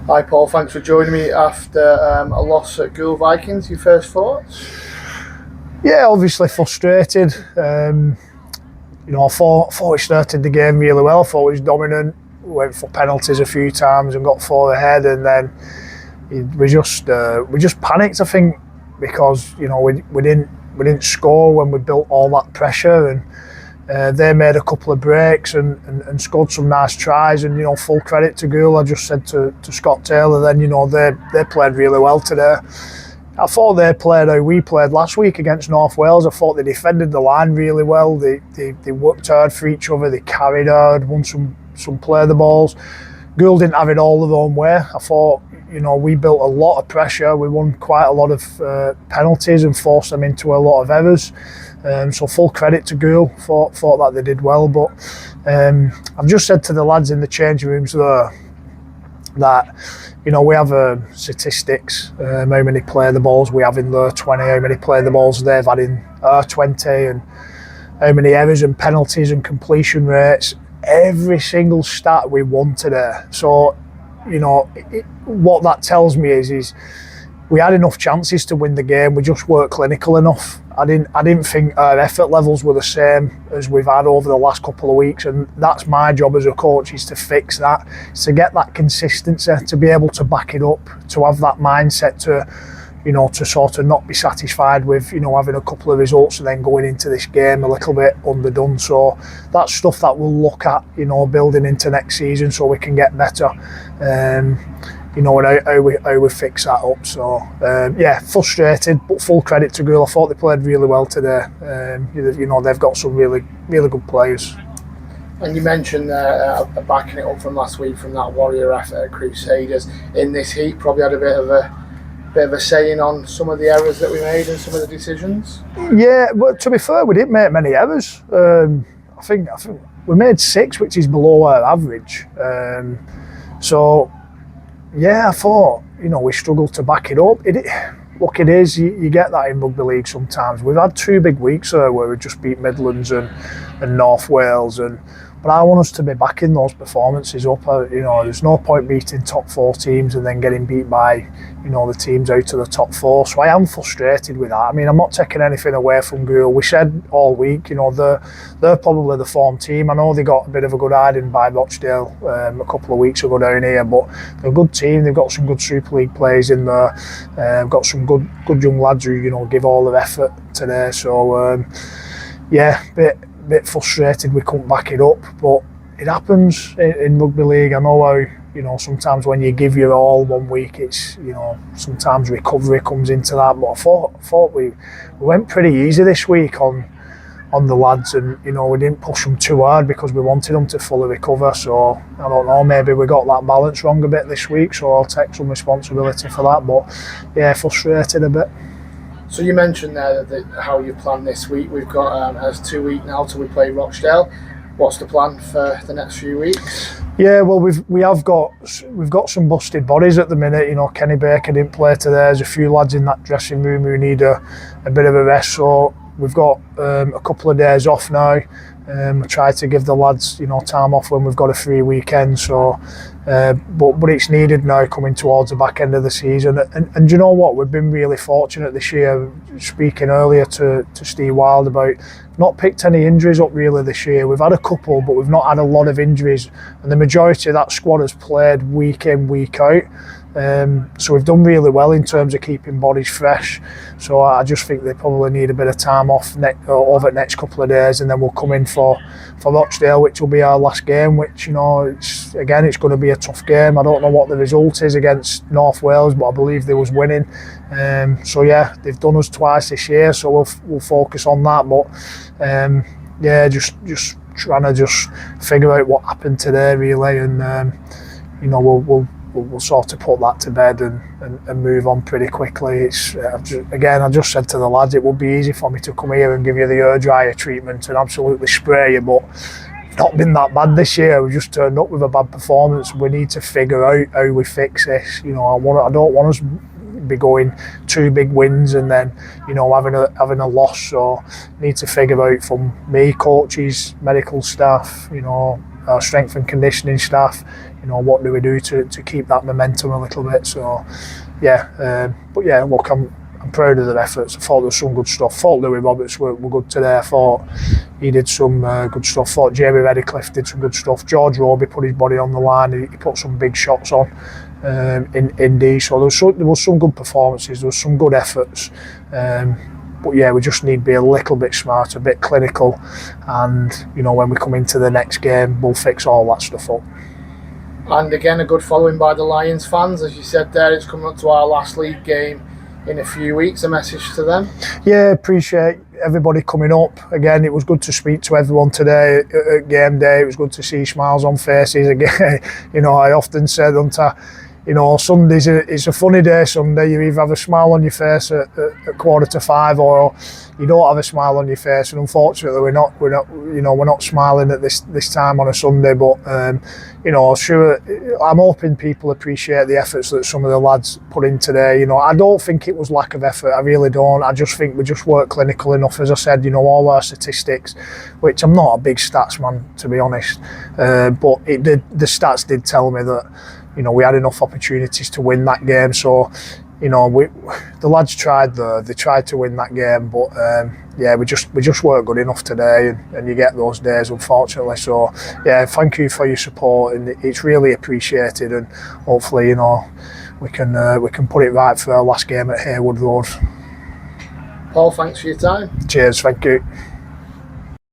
Hi Paul, thanks for joining me after a loss at Ghoul Vikings. Your first thoughts? Yeah, obviously frustrated. I thought we started the game really well. I thought we was dominant. We went for penalties a few times and got 4 ahead, and then we just panicked. I think because we didn't score when we built all that pressure, and they made a couple of breaks and scored some nice tries. And full credit to Ghoul. I just said to Scott Taylor then, they played really well today. I thought they played how we played last week against North Wales. I thought they defended the line really well. They worked hard for each other. They carried hard, won some play the balls. Ghoul didn't have it all their own way. I thought we built a lot of pressure. We won quite a lot of penalties and forced them into a lot of errors. So full credit to Ghoul. Thought that they did well. But I've just said to the lads in the changing rooms there that we have statistics, how many play the balls we have in there 20, how many play the balls they've had in 20, and how many errors and penalties and completion rates. Every single stat we won today. So what that tells me is we had enough chances to win the game. We just weren't clinical enough. I didn't think our effort levels were the same as we've had over the last couple of weeks, and that's my job as a coach, is to fix that, to get that consistency, to be able to back it up, to have that mindset to sort of not be satisfied with having a couple of results and then going into this game a little bit underdone. So that's stuff that we'll look at building into next season so we can get better. And how we fix that up. So frustrated, but full credit to Ghoul. I thought they played really well today. They've got some really good players. And you mentioned backing it up from last week from that warrior effort at Crusaders. In this heat, probably had a bit of a saying on some of the errors that we made and some of the decisions. Yeah, but to be fair, we didn't make many errors. I think we made 6, which is below our average. I thought, we struggled to back it up. It is, you get that in rugby league sometimes. We've had 2 big weeks where we just beat Midlands and North Wales, but I want us to be backing those performances up. There's no point beating top 4 teams and then getting beat by, the teams out of the top 4. So I am frustrated with that. I mean, I'm not taking anything away from Ghoul. We said all week, they're probably the form team. I know they got a bit of a good hiding by Rochdale a couple of weeks ago down here, but they're a good team. They've got some good Super League players in there. Got some good young lads who give all their effort today. So bit frustrated we couldn't back it up, but it happens in rugby league. I know how sometimes when you give your all one week, it's sometimes recovery comes into that. But I thought we went pretty easy this week on the lads, and we didn't push them too hard because we wanted them to fully recover. So I don't know, maybe we got that balance wrong a bit this week. So I'll take some responsibility for that. But frustrated a bit. So you mentioned there that how you plan this week. We've got as 2 weeks now till we play Rochdale. What's the plan for the next few weeks? Yeah, well, we've got some busted bodies at the minute. Kenny Baker didn't play today. There's a few lads in that dressing room who need a bit of a rest. So we've got a couple of days off now. I try to give the lads time off when we've got a free weekend. So, but it's needed now coming towards the back end of the season. And you know what? We've been really fortunate this year. Speaking earlier to Steve Wild about not picked any injuries up really this year. We've had a couple, but we've not had a lot of injuries. And the majority of that squad has played week in, week out. So we've done really well in terms of keeping bodies fresh. So I just think they probably need a bit of time off over the next couple of days, and then we'll come in for Rochdale, which will be our last game, which it's going to be a tough game. I don't know what the result is against North Wales, but I believe they was winning. They've done us twice this year, so we'll focus on that. But just trying to figure out what happened today really, and we'll sort of put that to bed and move on pretty quickly. I just said to the lads, it would be easy for me to come here and give you the HerbDryer treatment and absolutely spray you, but it's not been that bad this year. We just turned up with a bad performance. We need to figure out how we fix this. I don't want us be going 2 big wins and then having a loss. So need to figure out from me, coaches, medical staff, our strength and conditioning staff, you know, what do we do to keep that momentum a little bit. So yeah, but yeah, look, I'm proud of their efforts. I thought there was some good stuff. I thought Louis Roberts were good today. I thought he did some good stuff. I thought Jamie Redcliffe did some good stuff. George Roby put his body on the line. He put some big shots on in D. So there was some good performances. There was some good efforts. But yeah, we just need to be a little bit smarter, a bit clinical, and you know, when we come into the next game, we'll fix all that stuff up. And again, a good following by the Lions fans, as you said there. It's coming up to our last league game in a few weeks. A message to them? Yeah, appreciate everybody coming up. Again, it was good to speak to everyone today at game day. It was good to see smiles on faces again. You know, I often said, you know, Sundays, it's a funny day. Sunday, you either have a smile on your face at 4:45, or you don't have a smile on your face. And unfortunately, we're not smiling at this time on a Sunday. But you know, sure, I'm hoping people appreciate the efforts that some of the lads put in today. You know, I don't think it was lack of effort. I really don't. I just think we just weren't clinical enough. As I said, you know, all our statistics, which I'm not a big stats man, to be honest, but the stats did tell me that, you know, we had enough opportunities to win that game. So, you know, the lads tried they tried to win that game, but yeah, we just weren't good enough today, and you get those days, unfortunately. So yeah, thank you for your support, and it's really appreciated, and hopefully, you know, we can put it right for our last game at Haywood Road. Paul, thanks for your time. Cheers, thank you.